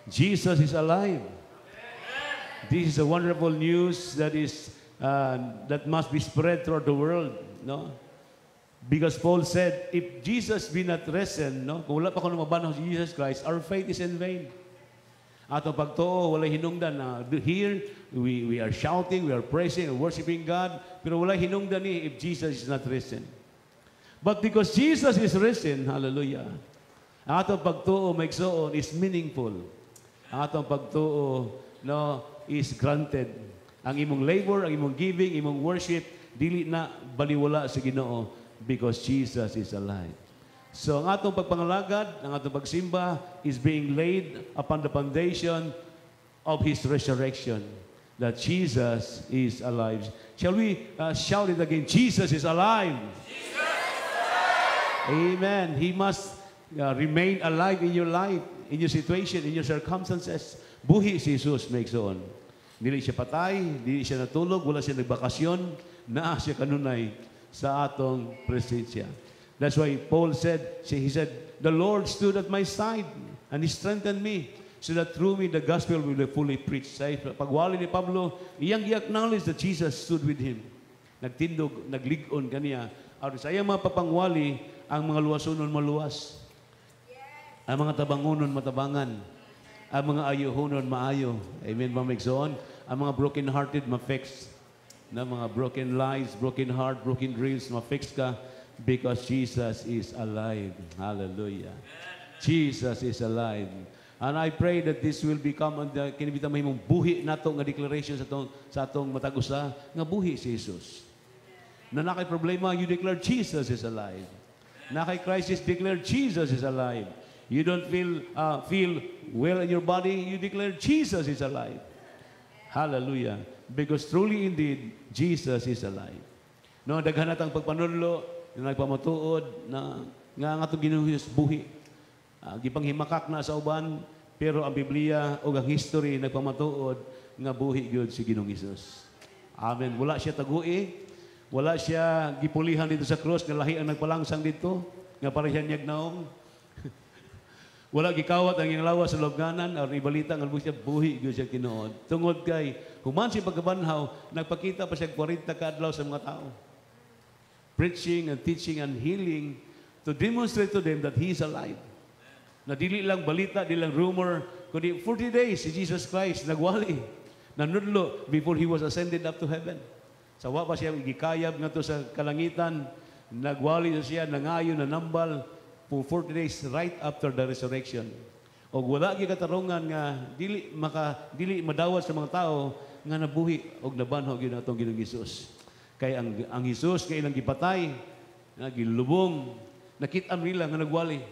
Jesus is alive. This is a wonderful news that must be spread throughout the world, no? Because Paul said, if Jesus be not risen, no, kung wala pa ko mabanhaw si Jesus Christ, our faith is in vain. Atong pagtuo, wala hinungdan na here, we are shouting, we are praising, and worshiping God, pero wala hinungdan ni if Jesus is not risen. But because Jesus is risen, hallelujah, ang atong pagtuo, maigsoon, is meaningful. Ang atong pagtuo, no, is granted. Ang imong labor, ang imong giving, imong worship, dili na baliwala sa Ginoo because Jesus is alive. So ang atong pagpangalagad, ang atong pagsimba is being laid upon the foundation of His resurrection, that Jesus is alive. Shall we shout it again? Jesus is alive. Jesus is alive. Amen. He must remain alive in your life, in your situation, in your circumstances. Buhi si Jesus, makes on. Dili siya patay, dili siya natulog, wala siya nagbakasyon, naa siya kanunay sa atong presensya. That's why Paul said, he said, the Lord stood at my side and He strengthened me so that through me the gospel will be fully preached. Sa pagwali ni Pablo, iyang i-acknowledge that Jesus stood with him. Nagtindog, nagligon kaniya. Aron sa iyang mga papangwali, ang mga luwasunon maluwas. Ang mga tabangunon matabangan. Ang mga ayuhunon maayo. Amen, mamigsoon. Ang mga broken-hearted ma-fix. Na mga broken lives, broken heart, broken dreams, ma-fix ka. Because Jesus is alive. Hallelujah. Jesus is alive. And I pray that this will become kinibita mahimong buhi nato nga declaration sa atong matagusa nga buhi si Jesus. Na nakay problema, you declare Jesus is alive. Nakay crisis, declare Jesus is alive. You don't feel well in your body, you declare Jesus is alive. Hallelujah. Because truly indeed, Jesus is alive. No, daghan natang pagpanudlo na nagpamatuod na nga atong Ginoo buhi. Gipanghimakak na sa uban, pero ang Biblia o ang history nagpamatuod nga buhi gyud si Ginoong Hesus. Amen. Wala siya tagui, wala siya gipulihan dito sa cross nga lahi ang nagpalangsang dito nga parehan niyag naong. Wala gikawat ang iyang lawas sa lubnganan aron ibalita nga buhi gyud siya tinuod. Tungod kay human si pagkabanhaw, nagpakita pa siya 40 ka adlaw sa mga tao. Preaching and teaching and healing to demonstrate to them that He is alive. Na dili lang balita, dili lang rumor, kundi 40 days si Jesus Christ nagwali, nanudlo before He was ascended up to heaven. Sa wa pa siya gikayab ngadto sa kalangitan, nagwali siya, nangayo, nanambal for 40 days right after the resurrection. O wala gyud katarungan nga dili madawat sa mga tao nga nabuhi og nabanhaw gyud atong Ginoong Hesus. Kay ang Hesus kay ilang gipatay, gilubong, nakita nila nga nagwali,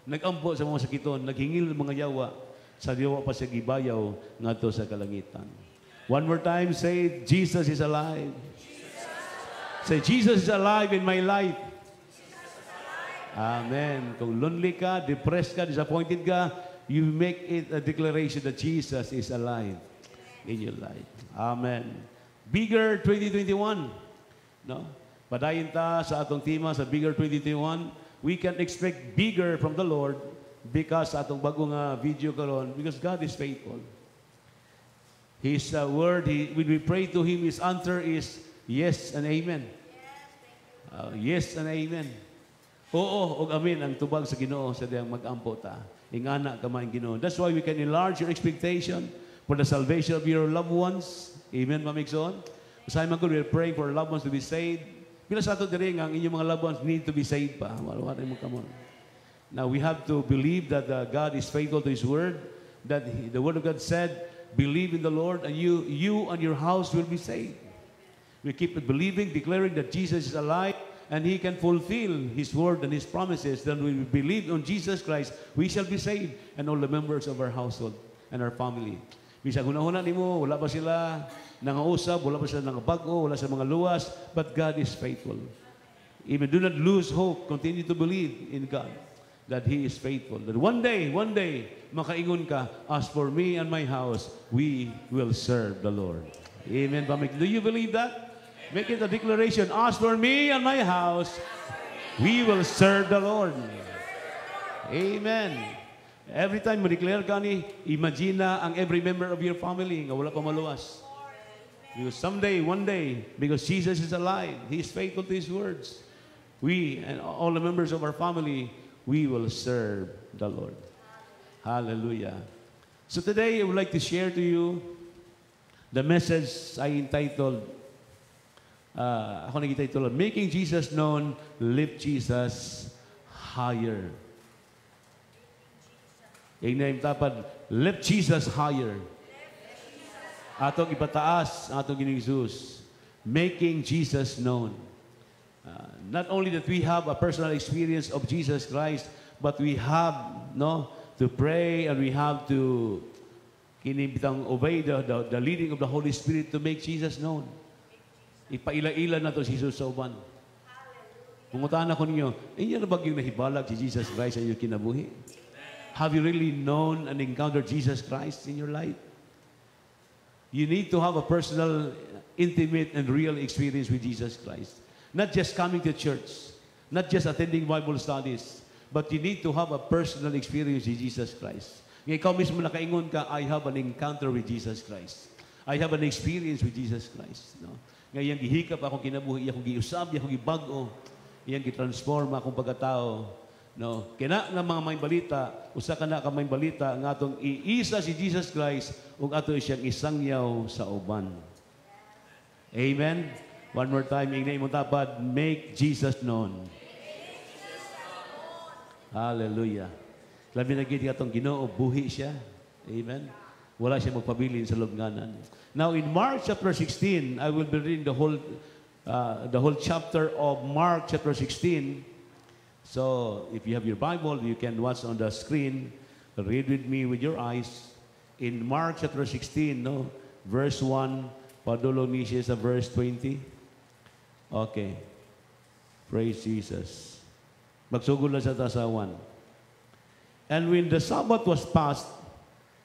nagampo sa mga sakiton, naghingil mga yawa, sa yawa pa siya gibayaw ngadto sa kalangitan. One more time, say, Jesus is alive. Say, Jesus is alive in my life. Amen. Kung lonely ka, depressed ka, disappointed ka, you make it a declaration that Jesus is alive in your life. Amen. Bigger 2021. No? Padayon ta sa atong tema sa Bigger 2021. We can expect bigger from the Lord because sa atong bagong video karon, because God is faithful. His word, when we pray to Him, His answer is yes and amen. Yes and amen. Oo, og amen ang tubag sa Ginoo sa diyang mag-ampo ta. Ingana ka man Ginoo. That's why we can enlarge your expectation for the salvation of your loved ones. Amen, mamigsoon. Usahay man ko, we're praying for our loved ones to be saved. Bila sa ato diri nga ang inyong mga loved ones need to be saved pa. Wala mo kamon. Now we have to believe that God is faithful to His word. That the word of God said, believe in the Lord and you and your house will be saved. We keep believing, declaring that Jesus is alive and He can fulfill His word and His promises. Then when we believe on Jesus Christ, we shall be saved and all the members of our household and our family. Bisag hunahuna nimo, wala pa sila nangausap, wala pa sila nangabago, wala sa mga luwas, but God is faithful. Even do not lose hope. Continue to believe in God that He is faithful. That one day, makaingon ka, as for me and my house, we will serve the Lord. Amen. Do you believe that? Make it a declaration. As for me and my house, we will serve the Lord. Amen. Every time mo declare ka ni, imagine na ang every member of your family nga wala pa maluwas. Because someday, one day, because Jesus is alive, He is faithful to His words, we and all the members of our family, we will serve the Lord. Hallelujah. So today, I would like to share to you the message I entitled, Making Jesus Known, Lift Jesus Higher. Yung name tapad, lift Jesus higher. Atong ipataas ang atong Ginoong Jesus. Making Jesus known. Not only that we have a personal experience of Jesus Christ, but we have to pray and we have to obey the leading of the Holy Spirit to make Jesus known. Ipaila-ila na to si Jesus sa uban. Pungutahan ako ninyo, iyan na ba yung nahibalag si Jesus Christ sa iyong kinabuhi? Have you really known and encountered Jesus Christ in your life? You need to have a personal, intimate, and real experience with Jesus Christ. Not just coming to church, not just attending Bible studies, but you need to have a personal experience with Jesus Christ. Ngayon, ikaw mismo nakaingon ka, I have an encounter with Jesus Christ. I have an experience with Jesus Christ. No? Ngayon, gihikap akong kinabuhi, akong giusab, akong gibago, iyang gitransform akong pagkatao. No, kina nga mga may balita, usa ka na ka may balita nga atong iisa si Jesus Christ ug ato siyang isangyaw sa uban. Amen. One more time, ingay mo tapad, make Jesus known. Hallelujah. Labi na gid atong Ginoo, buhi siya. Amen. Wala siya magpabilin sa lubnganan. Now in Mark chapter 16, I will be reading the whole chapter of Mark chapter 16. So, if you have your Bible, you can watch on the screen. Read with me with your eyes. In Mark chapter 16, verse 1, padulong ni siya sa verse 20. Okay. Praise Jesus. Magsugod lang sa tasawan. And when the Sabbath was past,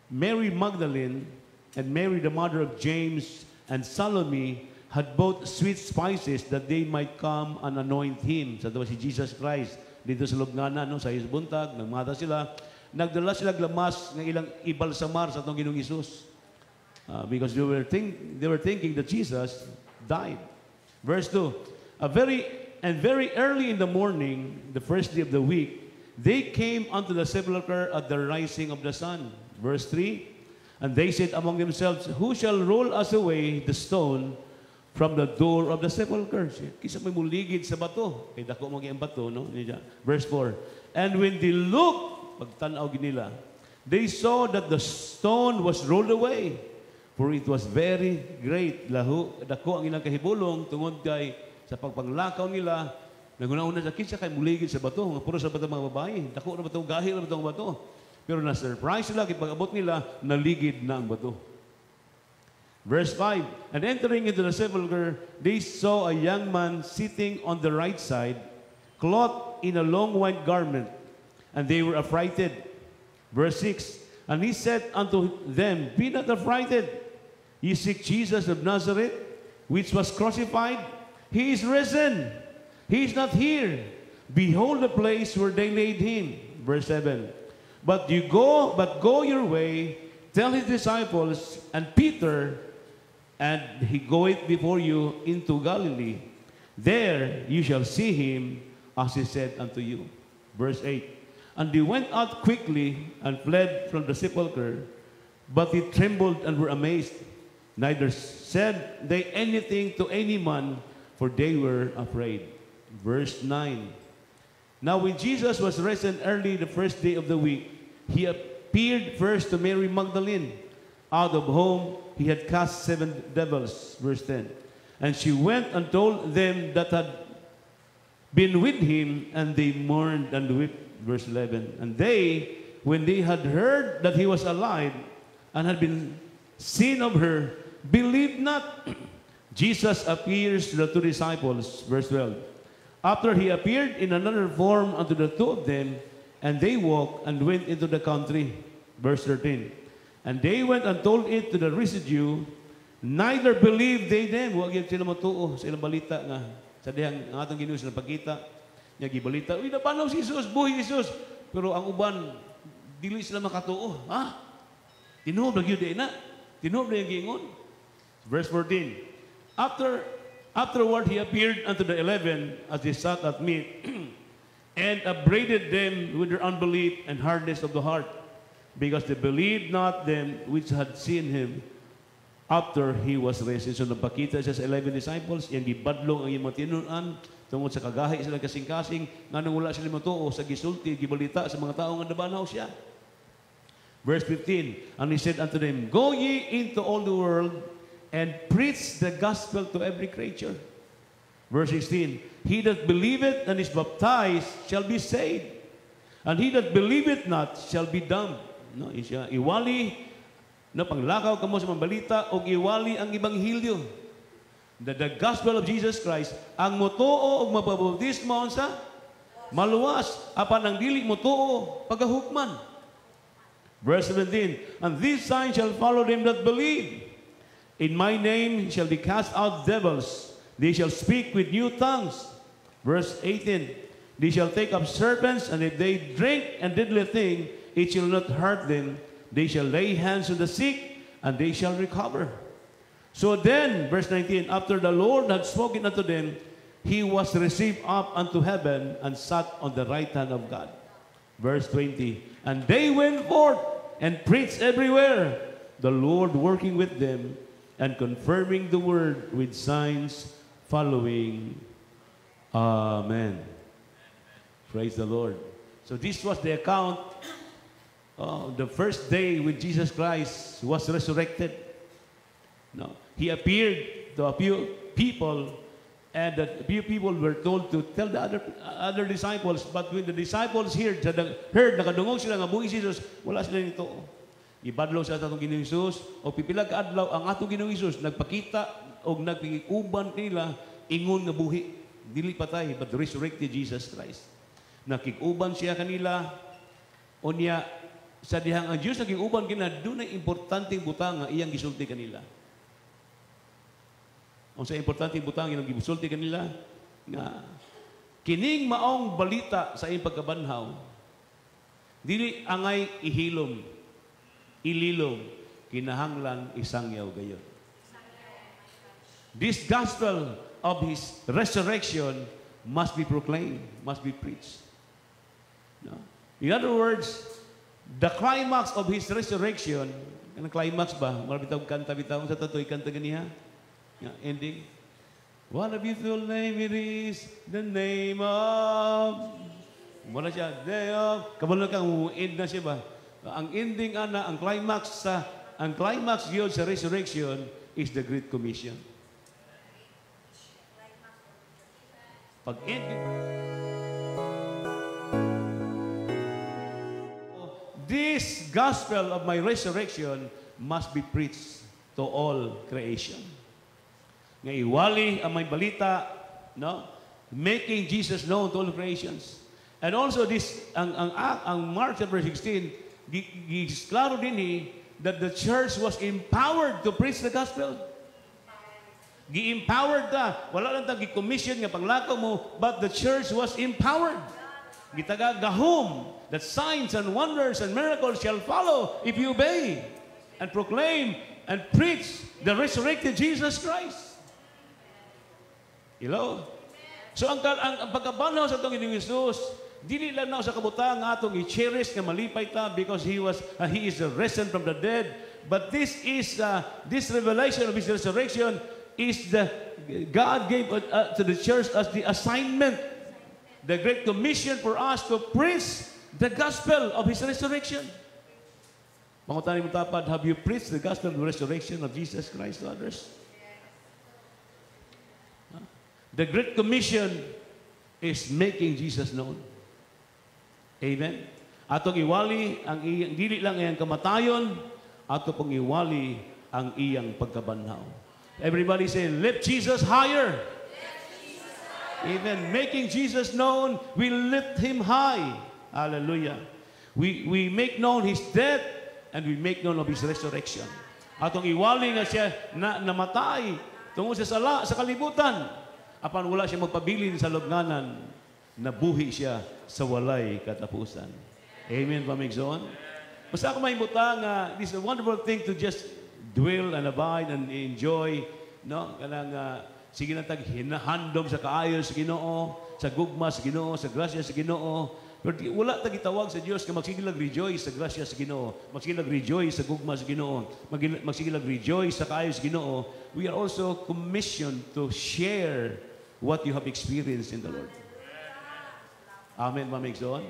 Mary Magdalene and Mary the mother of James and Salome had bought sweet spices that they might come and anoint Him. Sa si Jesus Christ. Dito sa lubnganan, sa isbuntag, nagmata sila. Nagdala sila glamas ng ilang ibalsamar sa atong Ginoong Hesus. Because they were thinking that Jesus died. Verse 2, very early in the morning, the first day of the week, they came unto the sepulchre at the rising of the sun. Verse 3, and they said among themselves, who shall roll us away the stone from the door of the sepulchre? Kisa may muligid sa bato. Kaya dako mo ang bato, no? Verse 4. And when they looked, pagtanaw nila, they saw that the stone was rolled away, for it was very great. Dako ang ilang kahibulong, tungod kay sa pagpanglakaw nila, nagunauna sa kinsa kay muligid sa bato, nga puro sa bato mga babae. Dako na bato, gahil na bato ang bato. Pero na-surprise sila, kay pag-abot nila, naligid na ang bato. Verse 5, and entering into the sepulchre, they saw a young man sitting on the right side, clothed in a long white garment, and they were affrighted. Verse 6, and he said unto them, be not affrighted, ye seek Jesus of Nazareth, which was crucified. He is risen. He is not here. Behold the place where they laid Him. Verse 7, but go your way, tell His disciples and Peter, and he goeth before you into Galilee. There you shall see Him, as He said unto you. Verse 8, and they went out quickly and fled from the sepulchre, but they trembled and were amazed. Neither said they anything to any man, for they were afraid. Verse 9, now when Jesus was risen early the first day of the week, He appeared first to Mary Magdalene, out of whom He had cast 7 devils. Verse 10. And she went and told them that had been with Him, and they mourned and wept. Verse 11. And they, when they had heard that He was alive, and had been seen of her, believed not. Jesus appears to the 2 disciples. Verse 12. After He appeared in another form unto the 2 of them, and they walked and went into the country. Verse 13. And they went and told it to the residue, neither believed they them. Huwag yan sila matuo sa ilang balita nga. Sa dihang ang atong Ginoo sila pagkita, niya gibalita, uy, napanaw si Jesus, buhi Jesus. Pero ang uban, dili sila makatuo. Ha? Tinuob lang yun na. Tinuob lang yung giingon. Verse 14. Afterward, he appeared unto the 11 as they sat at meat, and upbraided them with their unbelief and hardness of the heart, because they believed not them which had seen him after he was risen. So napakita siya sa 11 disciples, yung gibadlong ang iyong mga tinunan, tungkol sa kagahi sila kasing-kasing, nga nang wala sila matuo sa gisulti, gibalita sa mga tao nga nabanaw siya. Verse 15, and he said unto them, Go ye into all the world, and preach the gospel to every creature. Verse 16, He that believeth and is baptized shall be saved, and he that believeth not shall be damned. No, isya iwali no panglakaw kamo sa mambalita og iwali ang ebanghilyo. The gospel of Jesus Christ ang motuo og mababautismo sa maluwas apan ang dili motuo pagahukman. Verse 17, and these signs shall follow them that believe. In my name shall they cast out devils. They shall speak with new tongues. Verse 18, they shall take up serpents, and if they drink a deadly thing, it shall not hurt them. They shall lay hands on the sick, and they shall recover. So then, verse 19, after the Lord had spoken unto them, he was received up unto heaven and sat on the right hand of God. Verse 20, and they went forth and preached everywhere, the Lord working with them and confirming the word with signs following. Amen. Praise the Lord. So this was the account the first day when Jesus Christ was resurrected. No, he appeared to a few people, and the few people were told to tell the other disciples. But when the disciples heard nakadungog sila nga buhi si Jesus, wala sila nito. Ibadlaw sa atong Ginoong Hesus, o pipila ka adlaw ang atong Ginoong Hesus nagpakita o nagpiguban nila ingon nga buhi. Dili patay, but resurrected Jesus Christ. Nakiguban siya kanila, o niya, sa dihang ang Diyos nakiguban kanila, doon ay importanteng butang nga iyang gisulti kanila. Ang sa importanteng butang iyang gisulti kanila, nga kining maong balita sa iyong pagkabanhaw, dili angay ihilom, ililom, kinahanglan isangyaw gayon. This gospel of His resurrection must be proclaimed, must be preached. No? In other words, the climax of His resurrection, anong climax ba? Marabitaw kanta-bitaw sa tatoy kanta ganiha? Ending. What a beautiful name it is, the name of... Wala siya, day of... Kabalo kang end na siya ba? Ang ending ana, ang climax yun sa resurrection is the Great Commission. Pag-end, this gospel of my resurrection must be preached to all creation. Nga iwali ang may balita, no? Making Jesus known to all creations. And also this, ang Mark chapter 16, klaro din that the church was empowered to preach the gospel. Gi-empowered ta. Wala lang ta gi-commission nga panglakaw mo, but the church was empowered. Gitaga gahom that signs and wonders and miracles shall follow if you obey and proclaim and preach the resurrected Jesus Christ. Hello? So ang pagkabanhaw sa itong Ginoong Hesus, dili lang na sa kabutang nga atong i-cherish nga malipay ta because he is risen from the dead. But this revelation of His resurrection is God gave to the church as the assignment, the Great Commission for us to preach the gospel of His resurrection. Pangutani mo tapad, have you preached the gospel of the resurrection of Jesus Christ to others? The Great Commission is making Jesus known. Amen? Atong iwali ang iyang, dili lang iyang kamatayon, ato pong iwali ang iyang pagkabanhaw. Everybody say, lift Jesus higher. Amen. Making Jesus known, we lift Him high. Hallelujah. We make known His death and we make known of His resurrection. Atong iwali nga siya namatay tungod sa sala sa kalibutan. Apan wala siya magpabilin sa lubnganan, nabuhi siya sa walay katapusan. Amen, pamigsoon. Basta ako may butang, this is a wonderful thing to just dwell and abide and enjoy, no? Kanang sige na tag hinahandom sa kaayo sa Ginoo, sa gugma sa Ginoo, sa grasya sa Ginoo. Pero wala tag itawag sa Dios ka magsigilag rejoice sa grasya sa Ginoo, magsigilag rejoice sa gugma sa Ginoo, magsigilag rejoice sa kaayo sa Ginoo. We are also commissioned to share what you have experienced in the Lord. Amen, Ma'am Exon.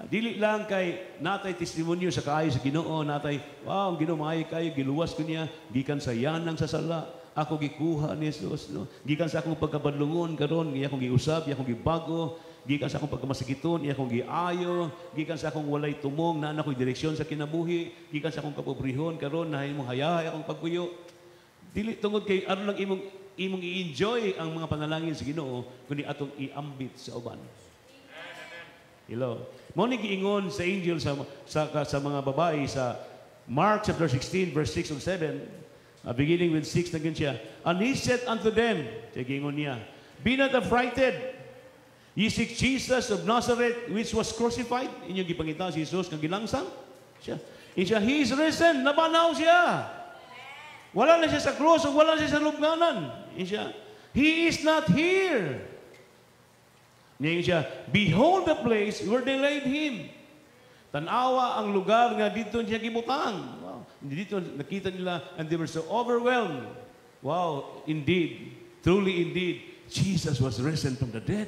Dili lang kay natay testimonyo sa kaayo sa Ginoo, natay wow, ang Ginoo maayo kayo, giluwas ko niya gikan sa yanang sa sala. Ako gikuha ni Jesus, no. Gikan sa akong pagkabadlungon karon, iya akong giusab, iya akong gibago, gikan sa akong pagkamasakiton, iya akong giayo, gikan sa akong walay tumong na ako'y direksyon sa kinabuhi, gikan sa akong kapobrehon karon na imong hayahay akong pagpuyo. Dili tungod kay aron lang imong i-enjoy ang mga panalangin sa Ginoo kundi atong iambit sa uban. Hello. Mo ni giingon sa angel sa mga babae sa Mark chapter 16 verse 6 and 7, beginning with 6 na siya. And he said unto them, giingon niya, be not affrighted. Ye seek Jesus of Nazareth which was crucified. Inyong gipangita si Jesus kang gilangsang siya. He is risen, nabanaw siya. Wala na siya sa krus, wala na siya sa lubnganan. He is not here. Ngayon siya, behold the place where they laid him. Tanawa ang lugar nga dito siya gibutang. Wow. Dito nakita nila and they were so overwhelmed. Wow, indeed, truly indeed, Jesus was risen from the dead.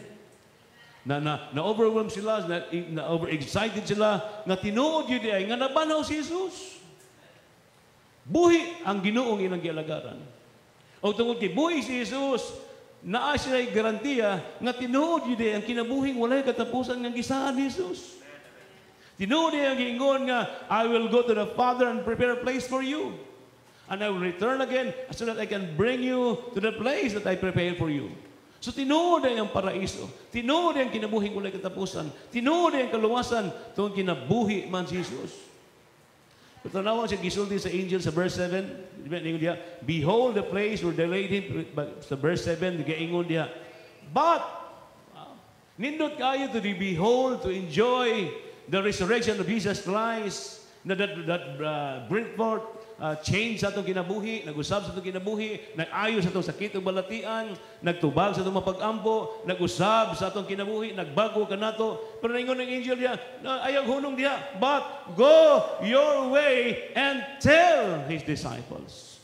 Na-overwhelmed sila, na-overexcited sila, nga tinuod yun ay, nga nabanaw si Jesus. Buhi ang Ginoong ilang gialagaran. O tungod kay buhi si Jesus, naa siya'y garantiya nga tinuod yun ang kinabuhing walay katapusan ng gisahan ni Jesus. Tinuod ang giingon nga, I will go to the Father and prepare a place for you. And I will return again so that I can bring you to the place that I prepared for you. So tinuod ang paraiso. Tinuod ang kinabuhing walay katapusan. Tinuod ang kaluwasan tungod kinabuhi man si Jesus. Patanawa siya gisulti sa angel sa verse 7. Behold the place where they laid him. Sa verse 7, gaingon diha. But, nindot kayo to behold, to enjoy the resurrection of Jesus Christ that bring forth change sa itong kinabuhi, nag-usab sa itong kinabuhi, nag-ayo sa itong sakit o balatian, nagtubag sa itong mapag-ampo, nag-usab sa itong kinabuhi, nagbago ka na ito. Pero naingon ng angel diya, ayaw hunong diya, but go your way and tell his disciples.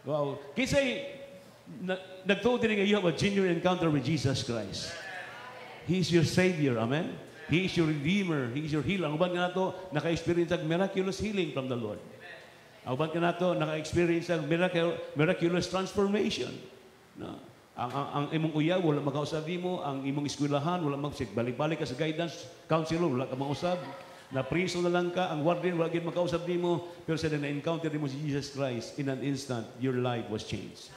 Wow. Kisay, nagtuod din nga you have a genuine encounter with Jesus Christ. He is your Savior. Amen? He is your Redeemer. He is your healer. Ang uban ka na ito, naka-experience ng miraculous healing from the Lord. Ang uban ka na ito, naka-experience ng miraculous transformation. No? Ang imong uyaw, wala makausab mo. Ang imong eskwelahan, wala balik-balik ka sa guidance counselor, wala ka makausab. Na-priso na lang ka, ang warden, wala gid makausab mo. Pero sa na-encounter mo si Jesus Christ, in an instant, your life was changed.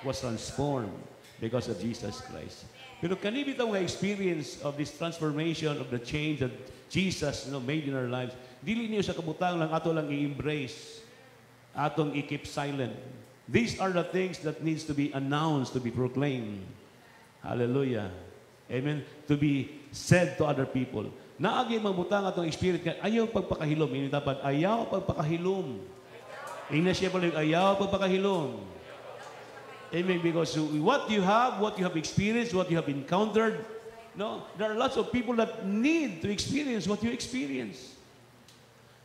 Was transformed because of Jesus Christ. Pero kanibitaw nga experience of this transformation of the change that Jesus made in our lives, dili niyo sa kabutang lang ato lang i-embrace, atong i-keep silent. These are the things that needs to be announced, to be proclaimed. Hallelujah. Amen. To be said to other people. Naagi mabutang atong experience ka, ayaw pagpakahilom. Ini dapat ayaw pagpakahilom. Ina siya pala ayaw pagpakahilom. Amen. Because what you have experienced, what you have encountered, no, there are lots of people that need to experience what you experience.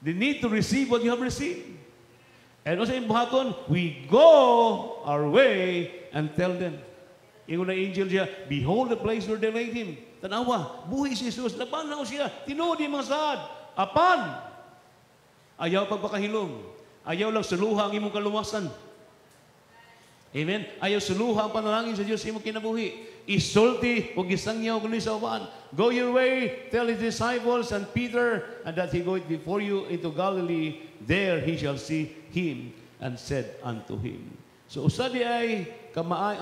They need to receive what you have received. And also in buhaton, we go our way and tell them. Ingon na angel siya, behold the place where they laid him. Tanawa, buhi si Jesus, nabanaw siya, tinuod yung mga saad. Apan, ayaw pagpakahilom. Ayaw lang suluha ang imong kaluwasan. Amen? Ayaw suluha ang panalangin sa Diyos sa imong kinabuhi. Isulti o gisangyaw kundi sa uban. Go your way, tell his disciples and Peter, and that he goeth before you into Galilee. There he shall see him, and said unto him. So usadi ay kamaay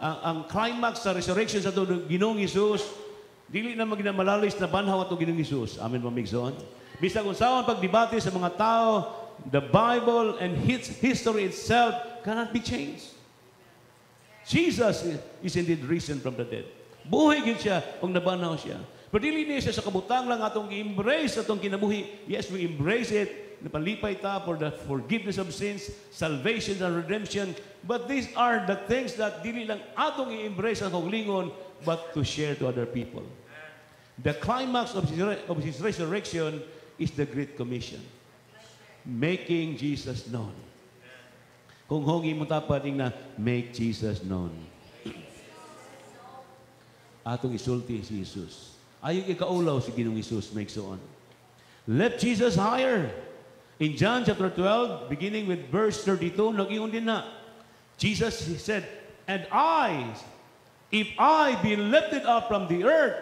ang climax sa resurrection sa Ginoong Hesus, dili na maginamalalis na banhaw ato Ginoong Hesus. Amen, mamigson. Bisag unsaon pagdebate sa mga tao, the Bible and history itself cannot be changed. Jesus is indeed risen from the dead. Buhay gid siya kung nabanaw siya. Pero dili niya siya sa kabutang lang atong i-embrace atong kinabuhi. Yes, we embrace it. Napalipay ta for the forgiveness of sins, salvation and redemption. But these are the things that dili lang atong i-embrace ang kaugalingon, but to share to other people. The climax of his resurrection is the Great Commission. Making Jesus known. Kung hongi mo tapating na, make Jesus known. Atong isulti si Jesus. Ayong ikaulaw si Ginoong Jesus, make so on. Lift Jesus higher. In John chapter 12, beginning with verse 32, nag-iyon din na. Jesus said, and if I be lifted up from the earth,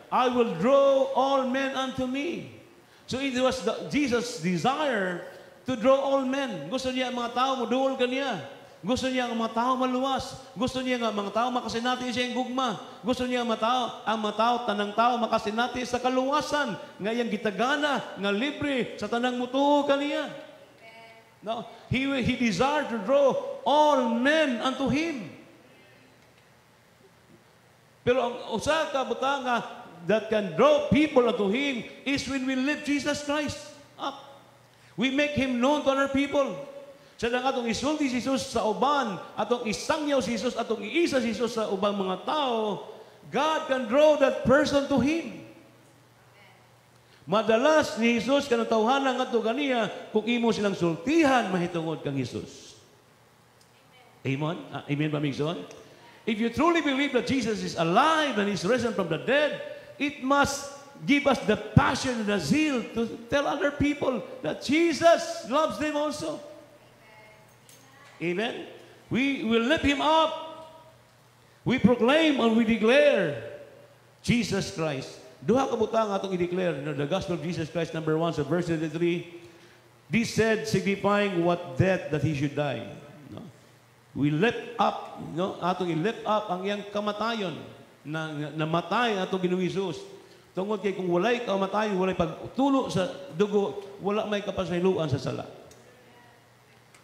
I will draw all men unto me. So it was Jesus' desire to draw all men. Gusto niya ang mga tao maduol kaniya. Gusto niya ang mga tao maluwas. Gusto niya ang mga tao makasinati siya yung gugma. Gusto niya ang mga tao, tanang tao makasinati sa kaluwasan. Ngayang gitagana, nga libre, sa tanang mutuo kaniya. No? He desired to draw all men unto Him. Pero ang usa ka butanga that can draw people unto Him is when we lift Jesus Christ up. We make Him known to other people. Sa atong isulti si Jesus sa uban, atong isangyaw si Jesus, atong iisa si Jesus sa ubang mga tao, God can draw that person to Him. Madalas ni Jesus kanang tawhanan ngadto kaniya kung imo silang sultihan mahitungod kang Jesus. Amen. Amen ba migson? If you truly believe that Jesus is alive and is risen from the dead, it must give us the passion and the zeal to tell other people that Jesus loves them also. Amen? We will lift Him up. We proclaim and we declare Jesus Christ. Duha ka butang atong i-declare. The Gospel of Jesus Christ, number 1, sa verse 33. This said, signifying what death that He should die. No? We lift up, no? Atong i-lift up ang iyang kamatayon na namatay atong Ginoong Hesus. Tungod kay kung walay kamatayon, walay pagtulo sa dugo, wala may kapasayloan sa sala.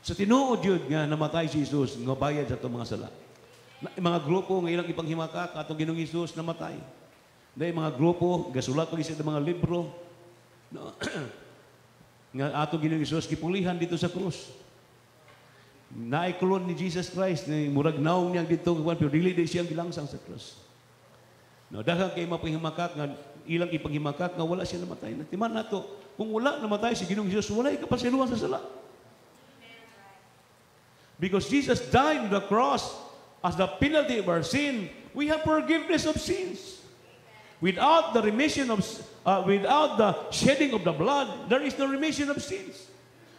Sa tinuod yun nga namatay si Jesus, nga bayad sa itong mga sala. Mga grupo nga ilang ipanghimakak atong Ginoong Hesus namatay. Dahil mga grupo, gasulat ko isa ng mga libro, no? Nga atong Ginoong Hesus kipulihan dito sa krus. Naikulon ni Jesus Christ, ni murag naong niyang dito, pero dili di siyang gilangsang sa krus. No, dahil kay mapanghimakak, nga ilang ipanghimakak, nga wala siya namatay. Natiman nato, kung wala namatay si Ginoong Hesus, wala kapasiluan sa sala. Because Jesus died on the cross as the penalty of our sin, we have forgiveness of sins. Without the remission of, without the shedding of the blood, there is no remission of sins.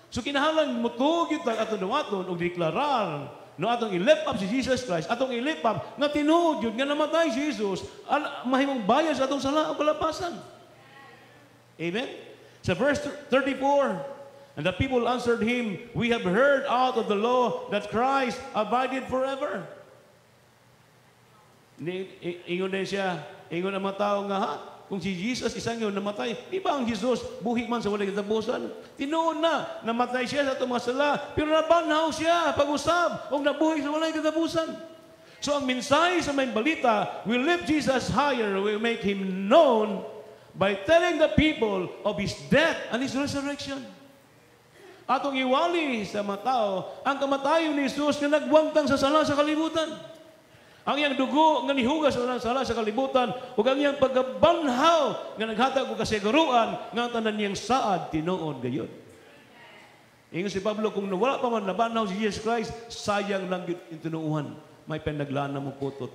So kinahanglan mutuog yun atong dumaton o deklarar no atong i-lift up si Jesus Christ, atong i-lift up nga tinuod yun nga namatay si Jesus, mahimong bayad sa atong sala o kalapasan. Amen? Sa verse 34, and the people answered him, we have heard out of the law that Christ abided forever. Ingon din siya, ingon ang mga tao nga, ha? Kung si Jesus isang yun namatay, di ba ang Jesus buhi man sa walay katapusan? Tinuon na, namatay siya sa itong mga sala, pero nabanhaw siya pag-usab o nabuhi sa walay katapusan. So ang mensahe sa may balita, we lift Jesus higher, we make Him known by telling the people of His death and His resurrection. Atong iwali sa mga tao, ang kamatayon ni Jesus na nagwangtang sa sala sa kalibutan. Ang iyang dugo nga nihugas sa sala sa kalibutan ug ang iyang pagbanhaw nga naghatag og kasiguruan nga tanan niyang saad tinuod gayon. Ingon si Pablo, kung wala pa man nabanhaw si Jesus Christ, sayang lang gyud tinuuhan. May pinaglaan na mo putot.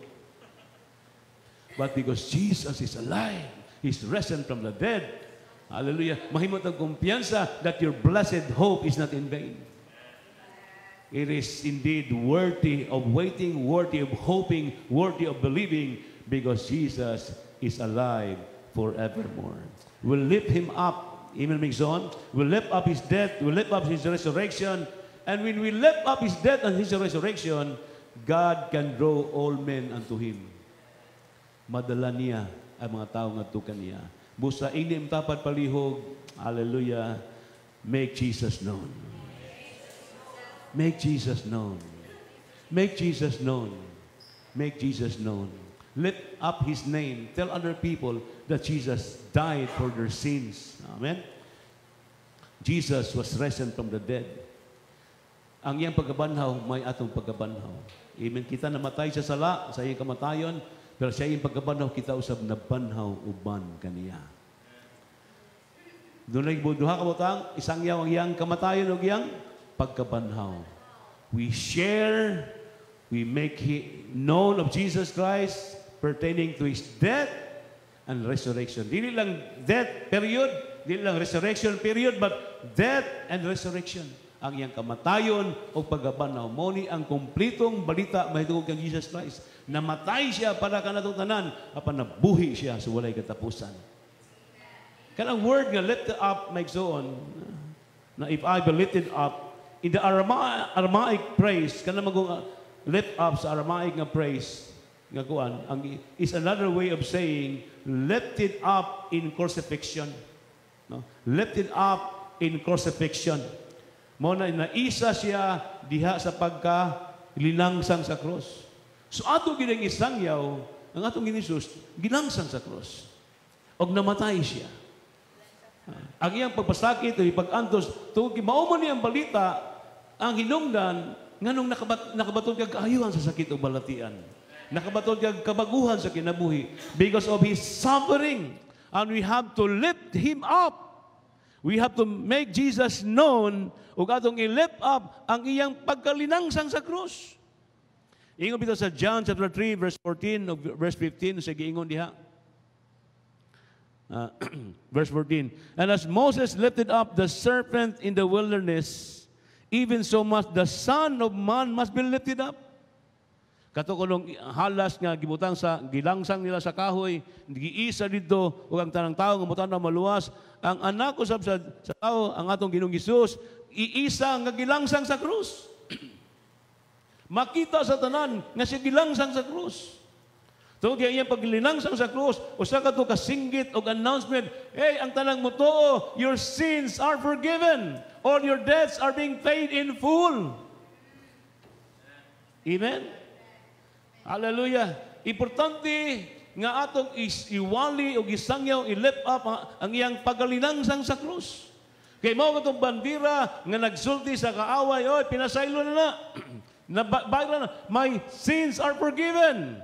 But because Jesus is alive, He's risen from the dead. Hallelujah. Mahimot ang kumpiyansa that your blessed hope is not in vain. It is indeed worthy of waiting, worthy of hoping, worthy of believing, because Jesus is alive forevermore. We'll lift Him up. Amen, Migzon. We'll lift up His death. We'll lift up His resurrection. And when we lift up His death and His resurrection, God can draw all men unto Him. Madala niya ang mga tao nga tukan niya. Busa inim tapat palihog. Hallelujah. Make Jesus known. Make Jesus known. Make Jesus known. Make Jesus known. Lift up His name. Tell other people that Jesus died for their sins. Amen? Jesus was risen from the dead. Ang iyang pagkabanhaw, may atong pagkabanhaw. Amen. Kita namatay sa sala, sa iyang kamatayon, pero sa iyang pagkabanhaw, kita usab na banhaw uban kaniya. Doon ay duha ka butang, isang yaw ang iyang kamatayon o iyang pagkabanhaw. We share, we make known of Jesus Christ pertaining to His death and resurrection. Dili lang death, period. Dili lang resurrection, period. But death and resurrection. Ang iyang kamatayon o pagkabanhaw. Mao ni ang kumplitong balita mahitungod kang Jesus Christ. Namatay siya para kanatong tanan, apan nabuhi siya sa walay katapusan. Kanang word nga lift up makes so on. Na if I be lifted up, in the Aramaic praise, kanang magong lift up sa Aramaic nga praise, nga kuan, is another way of saying lifted up in crucifixion. No? Lifted up in crucifixion. Mo na naisa siya diha sa pagka-linangsang sa cross. So ato ginang isangyaw, ang atong ginisus, ginangsang sa cross. Og namatay siya. Ang iyang pagpasakit o pag-antos, tuwag mauman niyang balita, ang hinungdan, nganong nakabatod kag kaayuhan sa sakit o balatian. Nakabatod kag kabaguhan sa kinabuhi because of His suffering. And we have to lift Him up. We have to make Jesus known ug atong i-lift up ang iyang pagkalinangsang sa krus. Ingon bitaw sa John chapter 3 verse 14 o verse 15 sa giingon diha. Verse 14. And as Moses lifted up the serpent in the wilderness, even so much the Son of Man must be lifted up. Katukulong halas nga gibutang sa gilangsang nila sa kahoy, giisa dito ug ang tanang tawo nga mutan na maluwas, ang anak usab sa tawo ang atong Ginoong Hesus iisa nga gilangsang sa krus. Makita sa tanan nga siya gilangsang sa krus. So di iyang paglinangsang sa krus, usa ka to kasinggit og announcement, hey, ang tanang mutuo, your sins are forgiven. All your debts are being paid in full. Amen. Hallelujah. Importante nga atong iwali o gisangyaw, i-lift up ang iyang pagkalinangsang sa krus. Kay mao katong bandira nga nagsulti sa kaaway, oy, pinasaylo na na. My sins are forgiven.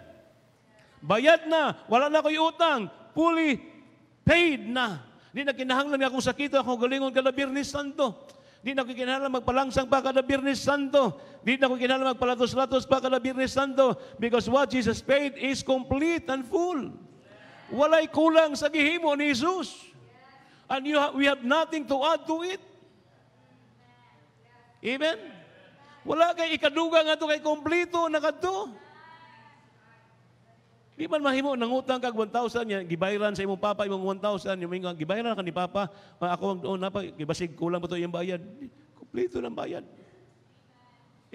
Bayad na, wala na ko'y utang, fully paid na. Di na kinahanglan nga akong sakito, akong galingon kada Biyernes Santo. Di na ko kinahanglan magpalangsang pa kada Biyernes Santo. Di na ko kinahanglan magpalatos-latos pa kada Biyernes Santo. Because what Jesus paid is complete and full. Walay kulang sa gihimo ni Jesus. And we have nothing to add to it. Amen? Wala kay ikaduga nga ito kay kompleto na kadto. Di man mahimo nangutang kag 1,000 yan, gibayaran sa imong papa imong 1,000, yung mga gibayaran ka ni papa, ako ang napa gibasig kulang ba to yung bayad. Kompleto ng bayad.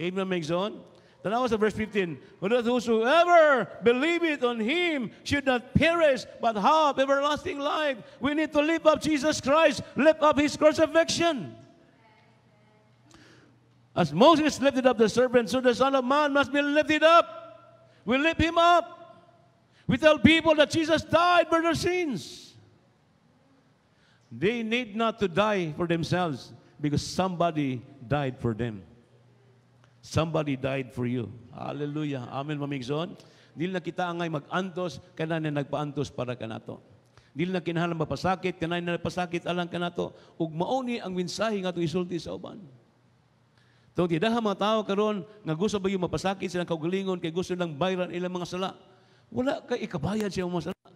Amen, makes on. Tanawa sa verse 15. Whosoever believeth on Him should not perish but have everlasting life. We need to lift up Jesus Christ, lift up His crucifixion. As Moses lifted up the serpent, so the Son of Man must be lifted up. We lift Him up. We tell people that Jesus died for their sins. They need not to die for themselves because somebody died for them. Somebody died for you. Hallelujah. Amen, mamigson. Dili na kita angay mag-antos, kana na nagpaantos para kanato. Dili na kinahanglan mapasakit, kana na napasakit alang kanato. Ug mauni ang mensahe nga to isulti sa uban. So, tidaha mga tao karon nga gusto ba yung mapasakit silang kaugalingon kay gusto lang bayaran ilang mga sala. Wala kay ikabayad siya mga sala.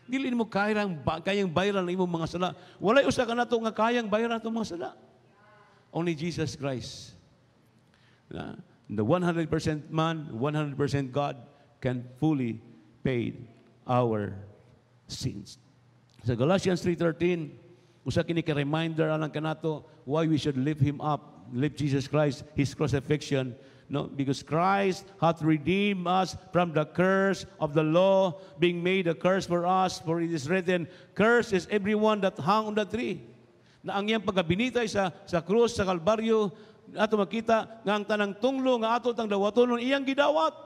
Dili mo kayang bayaran ang imong mga sala. Walay usa ka nato nga kayang bayaran atong mga sala. Only Jesus Christ. The 100% man, 100% God can fully pay our sins. Sa Galatians 3:13, usa kini ka reminder alang kanato why we should lift Him up, lift Jesus Christ, His crucifixion. No, because Christ hath redeemed us from the curse of the law, being made a curse for us, for it is written, cursed is everyone that hung on the tree. Na ang iyang pagkabinitay sa krus, sa Kalbaryo, ato makita nga ang tanang tunglo nga ato tang dawatonon iyang gidawat.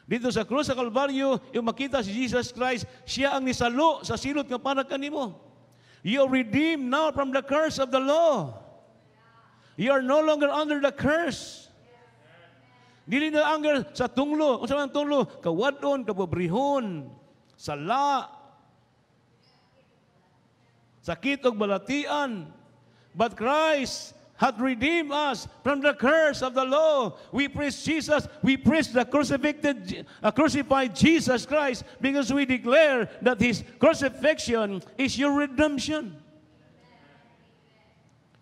Dito sa krus sa Kalbaryo, yung makita si Jesus Christ, siya ang nisalo sa silot nga para kanimo. You are redeemed now from the curse of the law. You are no longer under the curse. Dili na anger sa tunglo. Kung saan ang tunglo? Kawadon, kapobrehon, sala, sakit o balatian. But Christ hath redeemed us from the curse of the law. We praise Jesus. We praise the crucified Jesus Christ because we declare that His crucifixion is your redemption.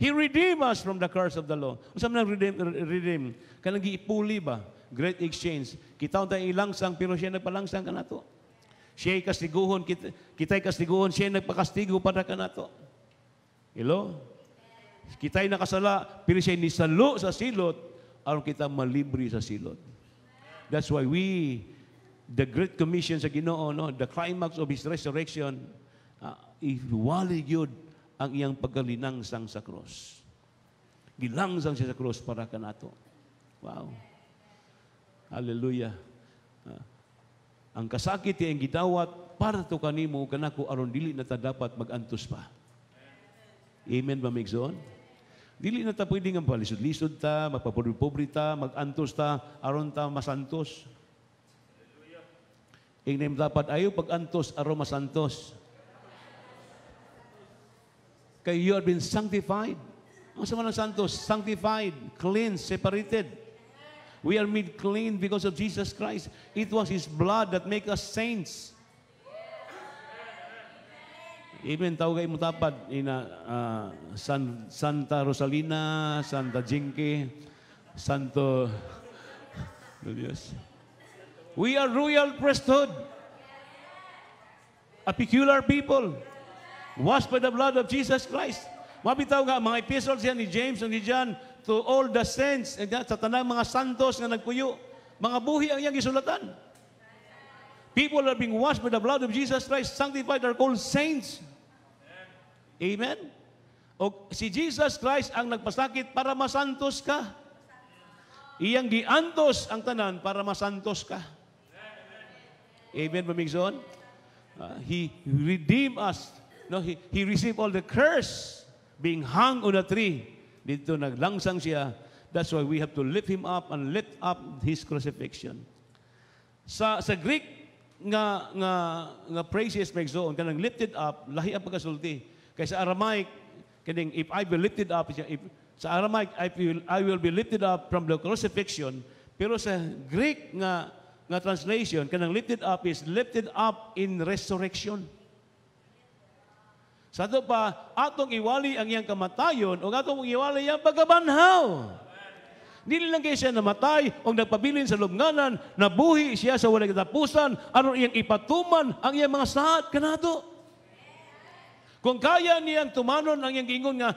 He redeemed us from the curse of the law. Usam nang redeem? Kanang giipuli ba? Great exchange. Kita tayo ilangsang, pero siya nagpalangsang ka na to. Siya'y kastiguhon, kita'y kastiguhon, siya'y nagpakastigo para ka na to. Hello? Kita'y nakasala, pero siya'y nisalo sa silot, aron kita malibre sa silot. That's why the Great Commission sa Ginoo, no, the climax of His resurrection, iwali yun ang iyang pagkalinangsang sa cross. Gilangsang siya sa cross para ka na to. Wow. Hallelujah. Ang kasakit ang gidawat para to kanimo kanako aron dili na ta dapat magantos pa. Amen ba migsoon? Dili na ta pwede nga palisod-lisod ta, magpapobre-pobre ta, magantos ta aron ta masantos. Ingnem dapat ayo pagantos aron masantos. Kay you have been sanctified. Ang sama ng santos, sanctified, cleansed, separated. We are made clean because of Jesus Christ. It was His blood that make us saints. Amen. Tawag kayo mo tapad ina Santa Rosalina, Santa Jinky, Santo Dios. We are royal priesthood. A peculiar people. Washed by the blood of Jesus Christ. Mabitaw nga, mga epistles yan ni James and ni John to all the saints, sa tanang mga santos nga nagpuyo. Mga buhi ang iyang isulatan. People are being washed by the blood of Jesus Christ, sanctified, are called saints. Amen? O si Jesus Christ ang nagpasakit para masantos ka. Iyang giantos ang tanan para masantos ka. Amen, Pamigson? He redeemed us. No, he received all the curse being hung on a tree. Dito naglangsang siya. That's why we have to lift Him up and lift up His crucifixion. Sa Greek nga praises Pamigson, kanang lifted up, lahi ang pagkasulti. Kaya sa Aramaic, kaning if I will lifted up, sa Aramaic, I will be lifted up from the crucifixion. Pero sa Greek nga translation, kanang lifted up is lifted up in resurrection. Sa ito pa, atong iwali ang iyang kamatayon o atong iwali ang pagkabanhaw. Dili lang kayo siya namatay o nagpabilin sa lubnganan, nabuhi siya sa walang katapusan, aron iyang ipatuman ang iyang mga saad kanato. Kung kaya niyang tumanon ang iyang gingon nga,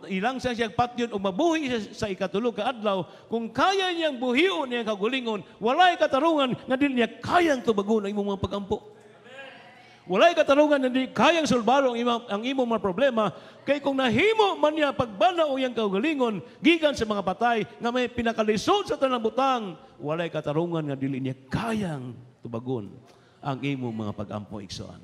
ilang siya patyon o mabuhi sa ikatulog ka adlaw, kung kaya niyang buhion niyang kagulingon, walay katarungan nga dili niya kayang tubagon ang imong mga pagampo. Walay katarungan na di kayang sulbaro ang imong mga problema, kay kung nahimo man niya pagbanaw iyang kaugalingon, gikan sa mga patay, nga may pinakalisod sa tanang butang, walay katarungan nga dili niya kayang tubagon ang imong mga pagampo igsoon.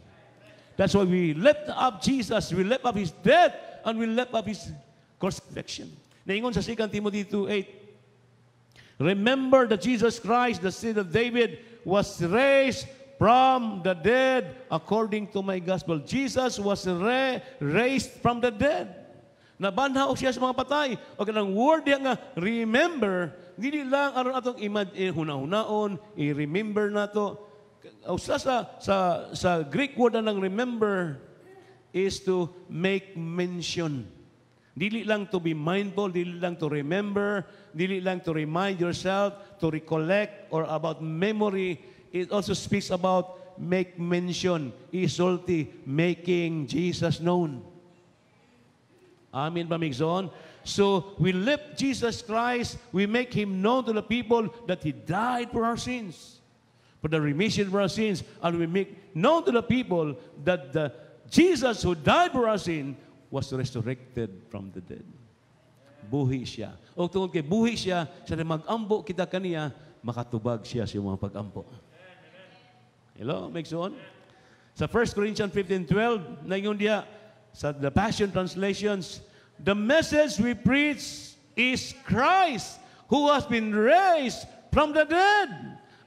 That's why we lift up Jesus, we lift up His death, and we lift up His crucifixion. Naingon sa 2 Timothy 2:8, remember that Jesus Christ, the seed of David, was raised from the dead according to my gospel. Jesus was raised from the dead. Nabanhaw siya sa mga patay. O kanang word niya nga, remember, hindi lang aron atong huna-hunaon, i-remember na to. Sa Greek word na ng remember is to make mention. Dili lang to be mindful, dili lang to remember, dili lang to remind yourself, to recollect, or about memory. It also speaks about make mention, isulti, making Jesus known. Amen, Pamigson? So, we lift Jesus Christ, we make Him known to the people that He died for our sins, for the remission of our sins, and we make known to the people that the Jesus who died for our sin was resurrected from the dead. Buhi siya. O tungkol kay buhi siya, sa mag-ambo kita kaniya, makatubag siya sa mga pag-ampo. Hello, make on. Sa 1 Corinthians 15:12, naingon diya, sa the Passion Translations, the message we preach is Christ who has been raised from the dead.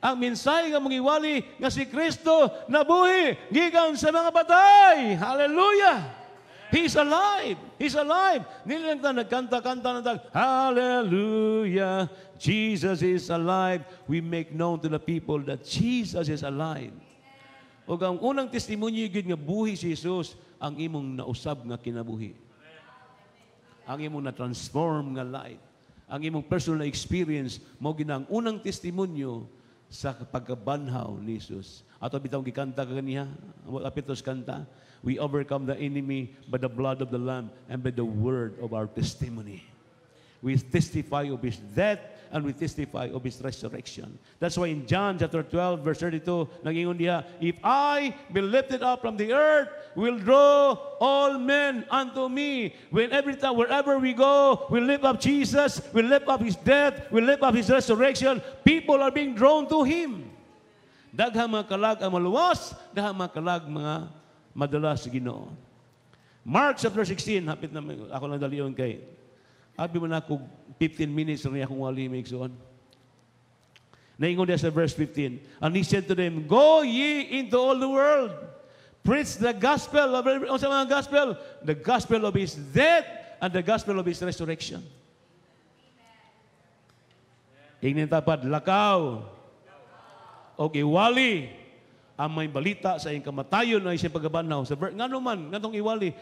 Ang mensahe nga mangiwali nga si Kristo nabuhi gikan sa mga patay. Hallelujah! He's alive. He's alive. Nilang ta nagkanta-kanta ng Hallelujah! Jesus is alive. We make known to the people that Jesus is alive. O ang unang testimonyo gid nga buhi si Jesus ang imong nausab nga kinabuhi. Ang imong na-transform nga life. Ang imong personal experience mo ginang unang testimonyo sa pagkabanhaw ni Jesus. Ato bitaw gikanta kaniya, apitos kanta, we overcome the enemy by the blood of the Lamb and by the word of our testimony. We testify of His death and we testify of His resurrection. That's why in John chapter 12 verse 32, nangingon diha, if I be lifted up from the earth, will draw all men unto me. When every time, wherever we go, we lift up Jesus, we lift up His death, we lift up His resurrection, people are being drawn to Him. Daghang mga kalag ang maluwas, daghang mga kalag mga madalas sa Ginoo. Mark chapter 16, hapit na ako lang daliyon kay abi mo na ako 15 minutes rin akong wali may igsoon. Naingon niya sa verse 15. And He said to them, go ye into all the world. Preach the gospel of sa mga gospel. The gospel of His death and the gospel of His resurrection. Ingnin tapad, lakaw. O iwali. Ang may balita sa iyong kamatayon na isang pagabanaw. Nga naman, nga itong iwali.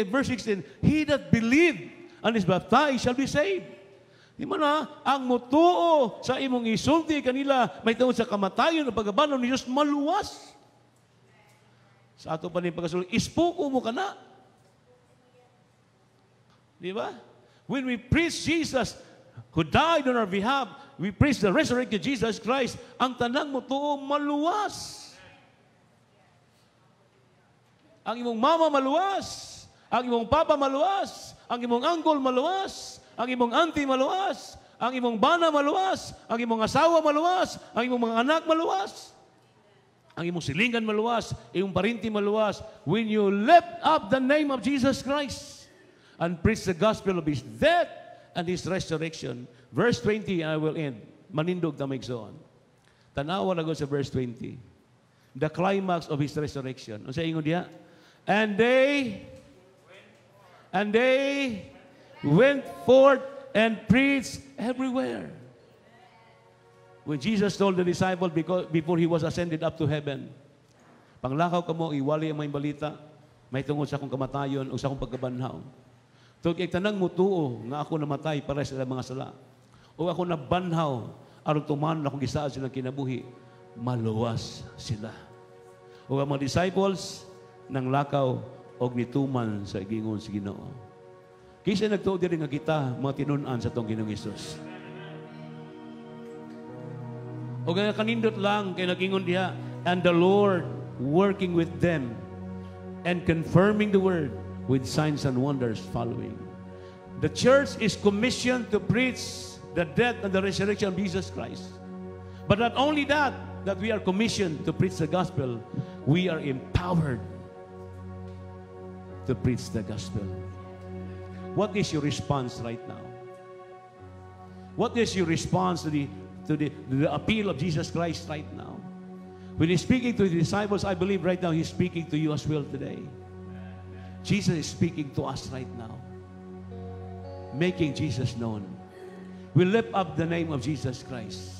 Verse 16, he that believed and is baptized shall be saved. Di man ang mutuo sa imong isulti kanila may tungod sa kamatayon na pagabanaw ni Diyos maluwas. Sa ato pa rin pagkasulong, ispuko mo ka na. Di ba? When we preach Jesus who died on our behalf, we preach the resurrected Jesus Christ, ang tanang mutuo maluwas. Ang imong mama maluwas. Ang imong papa maluwas. Ang imong uncle maluwas, ang imong auntie maluwas, ang imong bana maluwas, ang imong asawa maluwas, ang imong mga anak maluwas, ang imong silingan maluwas, imong parinti maluwas. When you lift up the name of Jesus Christ and preach the gospel of His death and His resurrection. Verse 20, I will end. Manindog na maigsoon. Tanawa na ko sa verse 20. The climax of His resurrection. Ano sa ingon diha? And they went forth and preached everywhere. When Jesus told the disciples before He was ascended up to heaven, panglakaw ka mo, iwali ang may balita, may tungod sa akong kamatayon o sa akong pagkabanhaw. Tug tanang mutuo nga ako namatay para sa mga sala. O ako nabanhaw, aron tuman akong gisaad silang kinabuhi, maluwas sila. O ang mga disciples, nang lakaw, og nituman sa gingon si Ginoo. Kisa nagtuo diri nga kita mga tinun-an sa tong Ginoong Hesus. O nga kanindot lang kay nagingon diha, and the Lord working with them and confirming the word with signs and wonders following. The church is commissioned to preach the death and the resurrection of Jesus Christ. But not only that we are commissioned to preach the gospel, we are empowered to preach the gospel. What is your response right now? What is your response to the appeal of Jesus Christ right now? When He's speaking to the disciples, I believe right now He's speaking to you as well today. Jesus is speaking to us right now, making Jesus known. We lift up the name of Jesus Christ.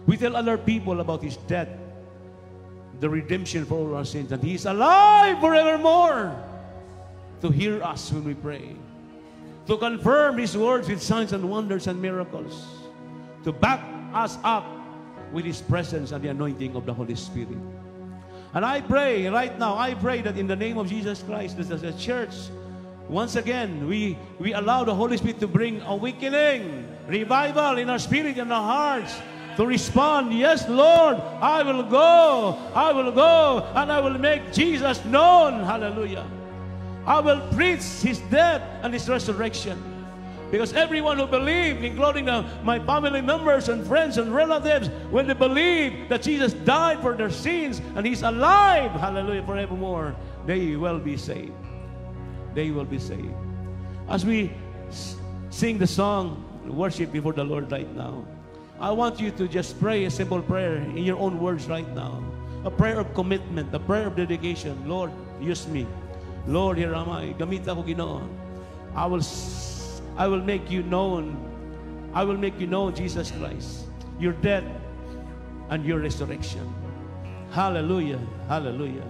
We tell other people about His death, the redemption for all our sins, and He is alive forevermore to hear us when we pray, to confirm His words with signs and wonders and miracles, to back us up with His presence and the anointing of the Holy Spirit. And I pray right now, I pray that in the name of Jesus Christ, as a church, once again, we allow the Holy Spirit to bring awakening, revival in our spirit and our hearts, to respond, yes, Lord, I will go, and I will make Jesus known. Hallelujah. I will preach His death and His resurrection. Because everyone who believed, including my family members and friends and relatives, when they believe that Jesus died for their sins and He's alive, hallelujah, forevermore, they will be saved. They will be saved. As we sing the song, worship before the Lord right now, I want you to just pray a simple prayer in your own words right now. A prayer of commitment, a prayer of dedication. Lord, use me. Lord, here am I. Gamit ako, Ginoo. I will make you known. I will make you known, Jesus Christ, your death and your resurrection. Hallelujah. Hallelujah.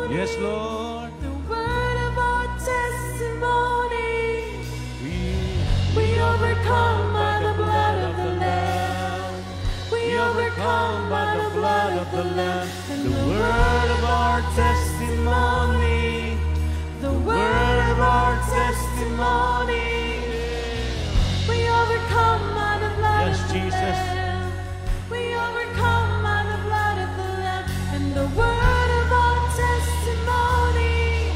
Yes, Lord. The word of our testimony. We overcome by the blood of the Lamb. We overcome by the blood of the Lamb. And the word of our testimony. The word of our testimony. We overcome by the blood of the Lamb. We overcome by the blood of the Lamb. And the word of our testimony,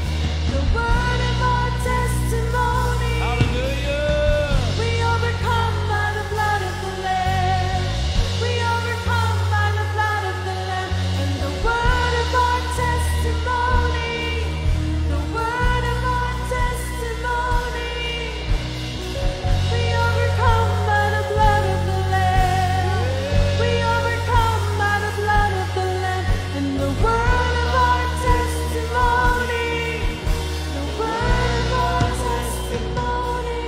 the word of our testimony. Hallelujah. We overcome by the blood of the Lamb. We overcome by the blood of the Lamb. And the word of our testimony, the word of our testimony. We overcome by the blood of the Lamb. We overcome by the blood of the Lamb. And the word of our testimony, the word of our testimony.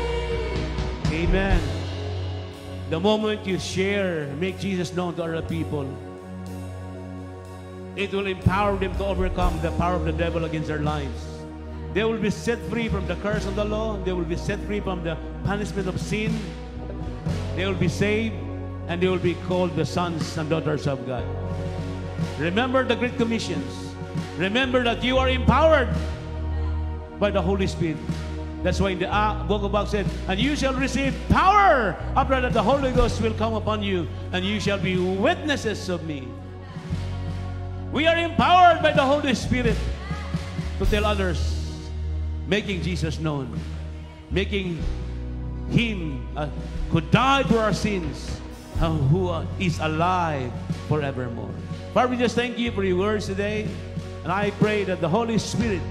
Amen. The moment you share, make Jesus known to other people, it will empower them to overcome the power of the devil against their lives. They will be set free from the curse of the law. They will be set free from the punishment of sin. They will be saved, and they will be called the sons and daughters of God. Remember the Great Commissions. Remember that you are empowered by the Holy Spirit. That's why in the book of Acts said, and you shall receive power after that the Holy Ghost will come upon you, and you shall be witnesses of me. We are empowered by the Holy Spirit to tell others, making Jesus known, making Him who died for our sins, who is alive forevermore. Father, we just thank you for your words today. And I pray that the Holy Spirit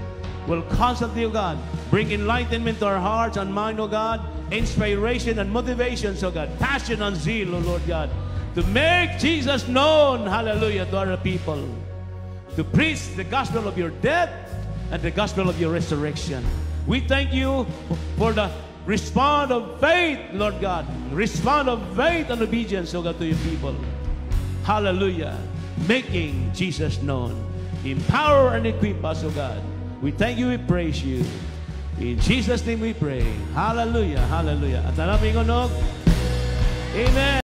will constantly, O God, bring enlightenment to our hearts and mind, O God, inspiration and motivation, O God, passion and zeal, O Lord God, to make Jesus known, hallelujah, to other people, to preach the gospel of your death and the gospel of your resurrection. We thank you for the response of faith, Lord God, response of faith and obedience, O God, to your people. Hallelujah. Making Jesus known. Empower and equip us, O God. We thank you, we praise you. In Jesus' name we pray. Hallelujah, hallelujah. At alam Amen.